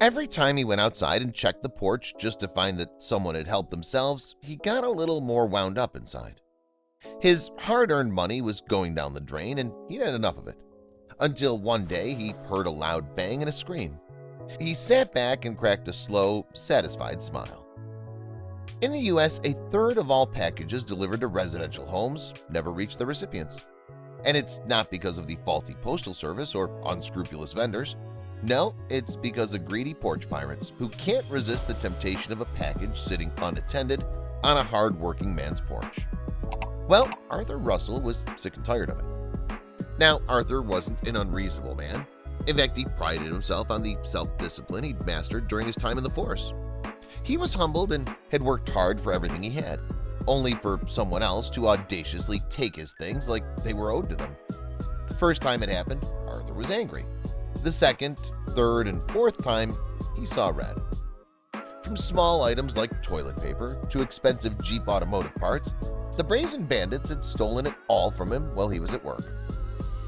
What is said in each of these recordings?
Every time he went outside and checked the porch just to find that someone had helped themselves, he got a little more wound up inside. His hard-earned money was going down the drain and he'd had enough of it. Until one day he heard a loud bang and a scream. He sat back and cracked a slow, satisfied smile. In the U.S., a third of all packages delivered to residential homes never reach the recipients. And it's not because of the faulty postal service or unscrupulous vendors. No, it's because of greedy porch pirates who can't resist the temptation of a package sitting unattended on a hard-working man's porch. Well, Arthur Russell was sick and tired of it. Now, Arthur wasn't an unreasonable man. In fact, he prided himself on the self-discipline he'd mastered during his time in the force. He was humbled and had worked hard for everything he had, only for someone else to audaciously take his things like they were owed to them. The first time it happened, Arthur was angry. The second, third, and fourth time, he saw red. From small items like toilet paper to expensive Jeep automotive parts, the brazen bandits had stolen it all from him while he was at work.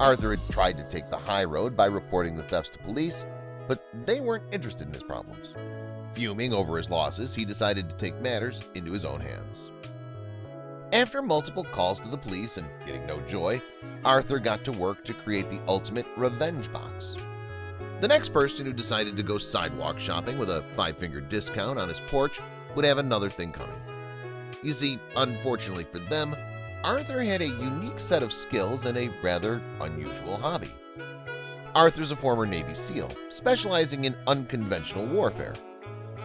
Arthur had tried to take the high road by reporting the thefts to police, but they weren't interested in his problems. Fuming over his losses, he decided to take matters into his own hands. After multiple calls to the police and getting no joy, Arthur got to work to create the ultimate revenge box. The next person who decided to go sidewalk shopping with a 5-finger discount on his porch would have another thing coming. You see, unfortunately for them, Arthur had a unique set of skills and a rather unusual hobby. Arthur's a former Navy SEAL, specializing in unconventional warfare.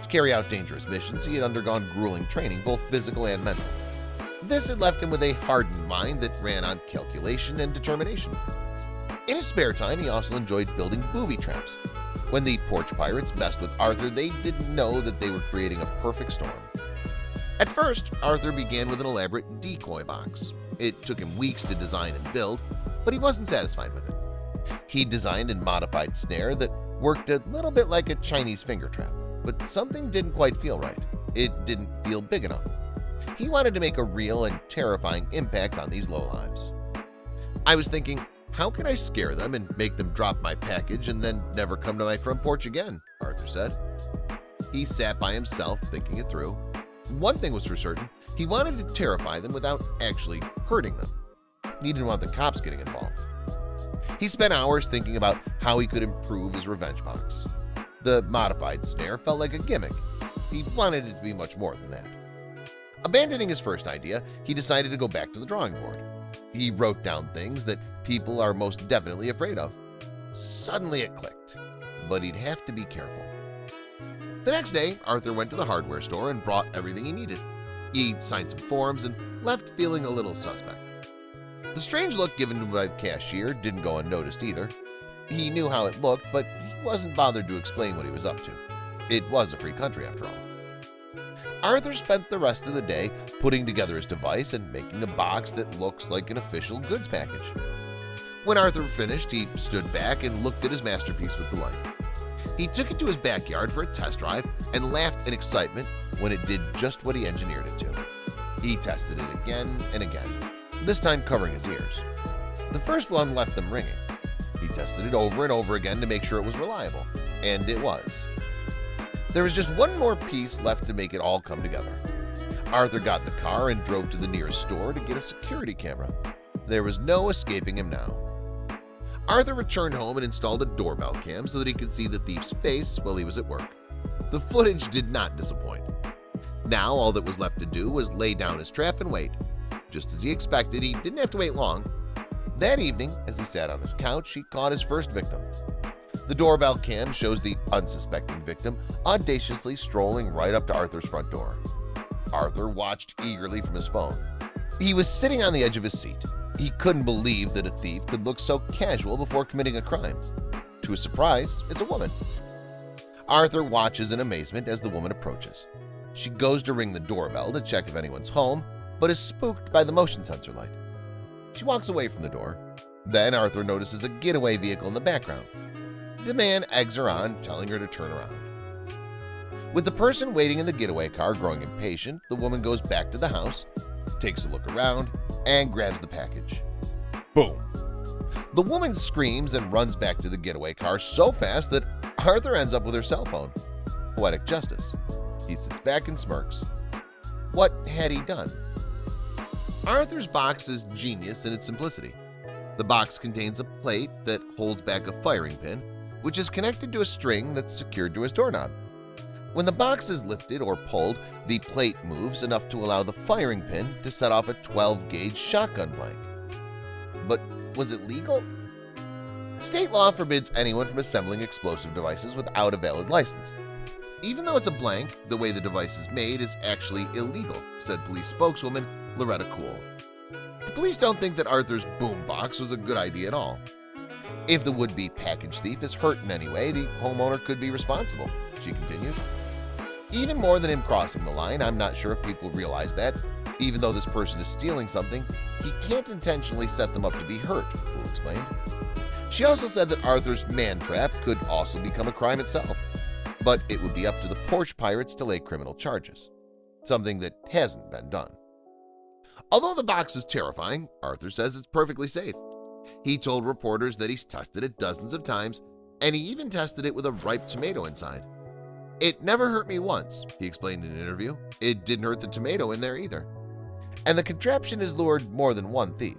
To carry out dangerous missions, he had undergone grueling training, both physical and mental. This had left him with a hardened mind that ran on calculation and determination. In his spare time, he also enjoyed building booby traps. When the porch pirates messed with Arthur, they didn't know that they were creating a perfect storm. At first, Arthur began with an elaborate decoy box. It took him weeks to design and build, but he wasn't satisfied with it. He designed and modified snare that worked a little bit like a Chinese finger trap, but something didn't quite feel right. It didn't feel big enough. He wanted to make a real and terrifying impact on these lowlives. I was thinking, how can I scare them and make them drop my package and then never come to my front porch again? Arthur said. He sat by himself thinking it through. One thing was for certain, he wanted to terrify them without actually hurting them. He didn't want the cops getting involved. He spent hours thinking about how he could improve his revenge box. The modified snare felt like a gimmick. He wanted it to be much more than that. Abandoning his first idea, he decided to go back to the drawing board. He wrote down things that people are most definitely afraid of. Suddenly it clicked, but he'd have to be careful. The next day, Arthur went to the hardware store and brought everything he needed. He signed some forms and left feeling a little suspect. The strange look given to him by the cashier didn't go unnoticed either. He knew how it looked, but he wasn't bothered to explain what he was up to. It was a free country after all. Arthur spent the rest of the day putting together his device and making a box that looks like an official goods package. When Arthur finished, he stood back and looked at his masterpiece with delight. He took it to his backyard for a test drive and laughed in excitement when it did just what he engineered it to. He tested it again and again, this time covering his ears. The first one left them ringing. He tested it over and over again to make sure it was reliable, and it was. There was just one more piece left to make it all come together. Arthur got in the car and drove to the nearest store to get a security camera. There was no escaping him now. Arthur returned home and installed a doorbell cam so that he could see the thief's face while he was at work. The footage did not disappoint. Now all that was left to do was lay down his trap and wait. Just as he expected, he didn't have to wait long. That evening, as he sat on his couch, he caught his first victim. The doorbell cam shows the unsuspecting victim audaciously strolling right up to Arthur's front door. Arthur watched eagerly from his phone. He was sitting on the edge of his seat. He couldn't believe that a thief could look so casual before committing a crime. To his surprise, it's a woman. Arthur watches in amazement as the woman approaches. She goes to ring the doorbell to check if anyone's home, but is spooked by the motion sensor light. She walks away from the door. Then Arthur notices a getaway vehicle in the background. The man eggs her on, telling her to turn around. With the person waiting in the getaway car growing impatient, the woman goes back to the house, takes a look around, and grabs the package. Boom! The woman screams and runs back to the getaway car so fast that Arthur ends up with her cell phone. poetic justice. He sits back and smirks. What had he done? Arthur's box is genius in its simplicity. The box contains a plate that holds back a firing pin, which is connected to a string that's secured to his doorknob. When the box is lifted or pulled, the plate moves enough to allow the firing pin to set off a 12-gauge shotgun blank. But was it legal? State law forbids anyone from assembling explosive devices without a valid license. Even though it's a blank, the way the device is made is actually illegal, said police spokeswoman Loretta Cool. The police don't think that Arthur's boombox was a good idea at all. If the would-be package thief is hurt in any way, the homeowner could be responsible, she continued. Even more than him crossing the line, I'm not sure if people realize that, even though this person is stealing something, he can't intentionally set them up to be hurt, Cool explained. She also said that Arthur's man-trap could also become a crime itself, but it would be up to the Porch pirates to lay criminal charges, something that hasn't been done. Although the box is terrifying, Arthur says it's perfectly safe. He told reporters that he's tested it dozens of times, and he even tested it with a ripe tomato inside. It never hurt me once, he explained in an interview. It didn't hurt the tomato in there either. And the contraption has lured more than one thief.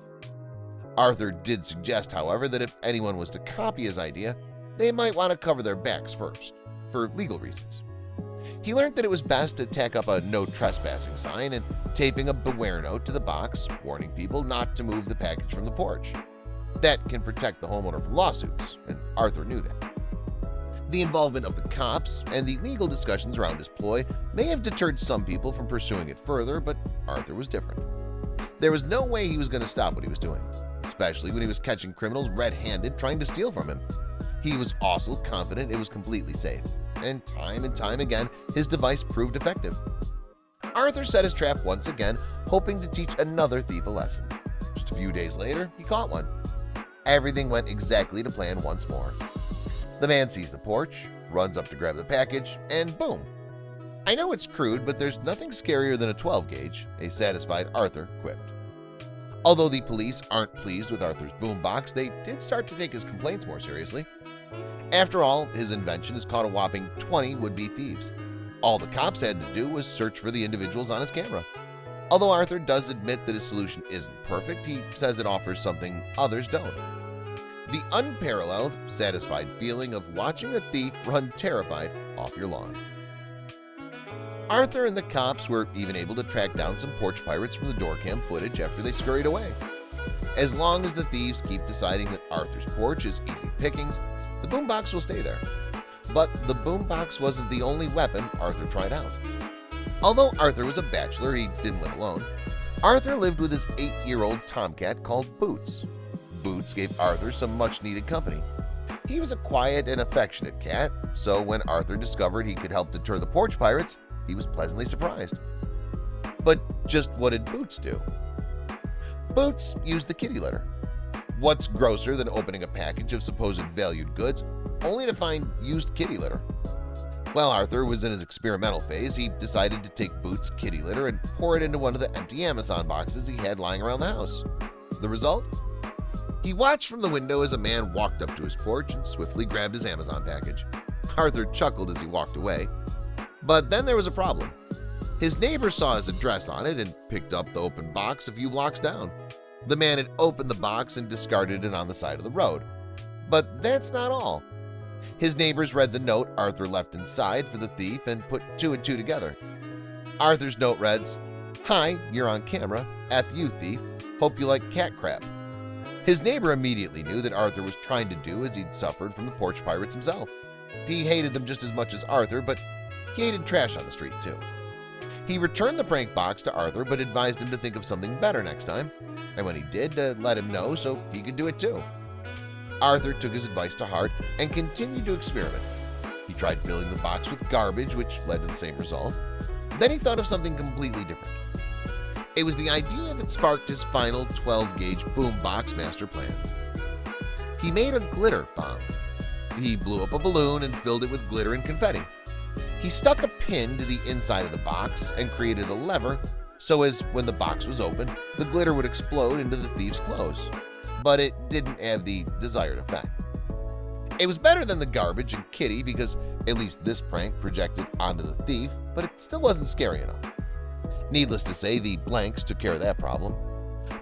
Arthur did suggest, however, that if anyone was to copy his idea, they might want to cover their backs first, for legal reasons. He learned that it was best to tack up a no trespassing sign and taping a beware note to the box, warning people not to move the package from the porch. That can protect the homeowner from lawsuits, and Arthur knew that. The involvement of the cops and the legal discussions around his ploy may have deterred some people from pursuing it further, but Arthur was different. There was no way he was going to stop what he was doing, especially when he was catching criminals red-handed trying to steal from him. He was also confident it was completely safe, and time again, his device proved effective. Arthur set his trap once again, hoping to teach another thief a lesson. Just a few days later, he caught one. Everything went exactly to plan once more. The man sees the porch, runs up to grab the package, and boom! I know it's crude, but there's nothing scarier than a 12-gauge, a satisfied Arthur quipped. Although the police aren't pleased with Arthur's boombox, they did start to take his complaints more seriously. After all, his invention has caught a whopping 20 would-be thieves. All the cops had to do was search for the individuals on his camera. Although Arthur does admit that his solution isn't perfect, he says it offers something others don't. The unparalleled, satisfied feeling of watching a thief run terrified off your lawn. Arthur and the cops were even able to track down some porch pirates from the door cam footage after they scurried away. As long as the thieves keep deciding that Arthur's porch is easy pickings, the boombox will stay there. But the boombox wasn't the only weapon Arthur tried out. Although Arthur was a bachelor, he didn't live alone. Arthur lived with his 8-year-old tomcat called Boots. Boots gave Arthur some much-needed company. He was a quiet and affectionate cat, so when Arthur discovered he could help deter the porch pirates, he was pleasantly surprised. But just what did Boots do? Boots used the kitty litter. What's grosser than opening a package of supposed valued goods only to find used kitty litter? While Arthur was in his experimental phase, he decided to take Boots' kitty litter and pour it into one of the empty Amazon boxes he had lying around the house. The result? He watched from the window as a man walked up to his porch and swiftly grabbed his Amazon package. Arthur chuckled as he walked away. But then there was a problem. His neighbor saw his address on it and picked up the open box a few blocks down. The man had opened the box and discarded it on the side of the road. But that's not all. His neighbors read the note Arthur left inside for the thief and put 2 and 2 together. Arthur's note reads, "Hi, you're on camera. F you, thief. Hope you like cat crap." His neighbor immediately knew that Arthur was trying to do as he'd suffered from the porch pirates himself. He hated them just as much as Arthur, but he hated trash on the street too. He returned the prank box to Arthur but advised him to think of something better next time, and when he did, to let him know so he could do it too. Arthur took his advice to heart and continued to experiment. He tried filling the box with garbage, which led to the same result. Then he thought of something completely different. It was the idea that sparked his final 12-gauge boombox master plan. He made a glitter bomb. He blew up a balloon and filled it with glitter and confetti. He stuck a pin to the inside of the box and created a lever so as when the box was opened, the glitter would explode into the thief's clothes. But it didn't have the desired effect. It was better than the garbage and kitty because at least this prank projected onto the thief, but it still wasn't scary enough. Needless to say, the blanks took care of that problem.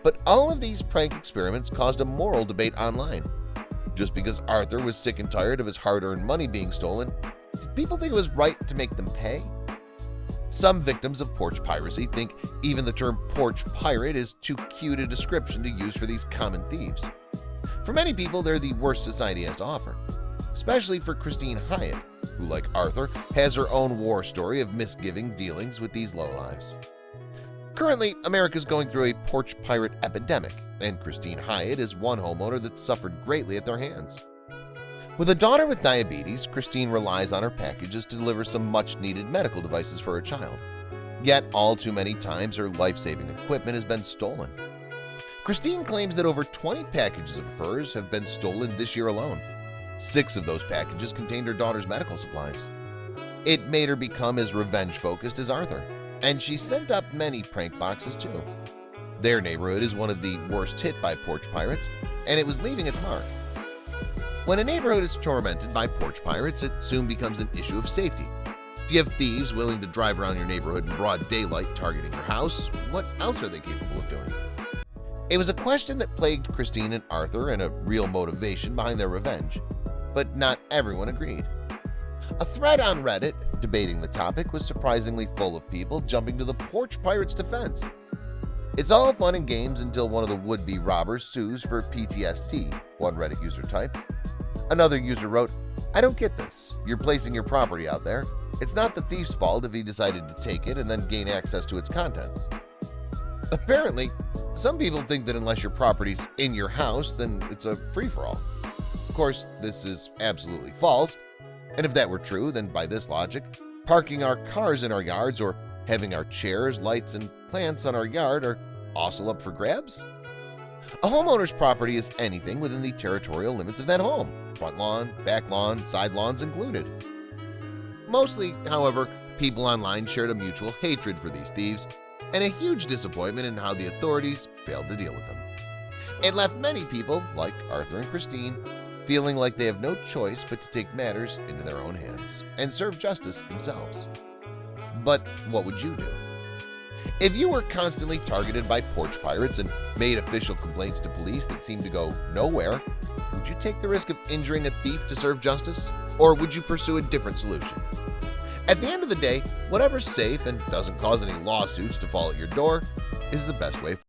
But all of these prank experiments caused a moral debate online. Just because Arthur was sick and tired of his hard-earned money being stolen, did people think it was right to make them pay? Some victims of porch piracy think even the term porch pirate is too cute a description to use for these common thieves. For many people, they're the worst society has to offer, especially for Christine Hyatt, who, like Arthur, has her own war story of misgiving dealings with these lowlives. Currently, America is going through a porch pirate epidemic, and Christine Hyatt is one homeowner that suffered greatly at their hands. With a daughter with diabetes, Christine relies on her packages to deliver some much-needed medical devices for her child. Yet, all too many times her life-saving equipment has been stolen. Christine claims that over 20 packages of hers have been stolen this year alone. 6 of those packages contained her daughter's medical supplies. It made her become as revenge-focused as Arthur, and she sent up many prank boxes too. Their neighborhood is one of the worst hit by porch pirates, and it was leaving its mark. When a neighborhood is tormented by porch pirates, it soon becomes an issue of safety. If you have thieves willing to drive around your neighborhood in broad daylight targeting your house, what else are they capable of doing? It was a question that plagued Christine and Arthur and a real motivation behind their revenge, but not everyone agreed. A thread on Reddit debating the topic was surprisingly full of people jumping to the porch pirates' defense. It's all fun and games until one of the would-be robbers sues for PTSD, one Reddit user typed. Another user wrote, "I don't get this. You're placing your property out there. It's not the thief's fault if he decided to take it and then gain access to its contents." Apparently, some people think that unless your property's in your house, then it's a free-for-all. Of course, this is absolutely false, and if that were true, then by this logic, parking our cars in our yards or having our chairs, lights, and plants on our yard are also up for grabs? A homeowner's property is anything within the territorial limits of that home, front lawn, back lawn, side lawns included. Mostly, however, people online shared a mutual hatred for these thieves and a huge disappointment in how the authorities failed to deal with them. It left many people, like Arthur and Christine, feeling like they have no choice but to take matters into their own hands and serve justice themselves. But what would you do? If you were constantly targeted by porch pirates and made official complaints to police that seemed to go nowhere, would you take the risk of injuring a thief to serve justice, or would you pursue a different solution? At the end of the day, whatever's safe and doesn't cause any lawsuits to fall at your door is the best way forward.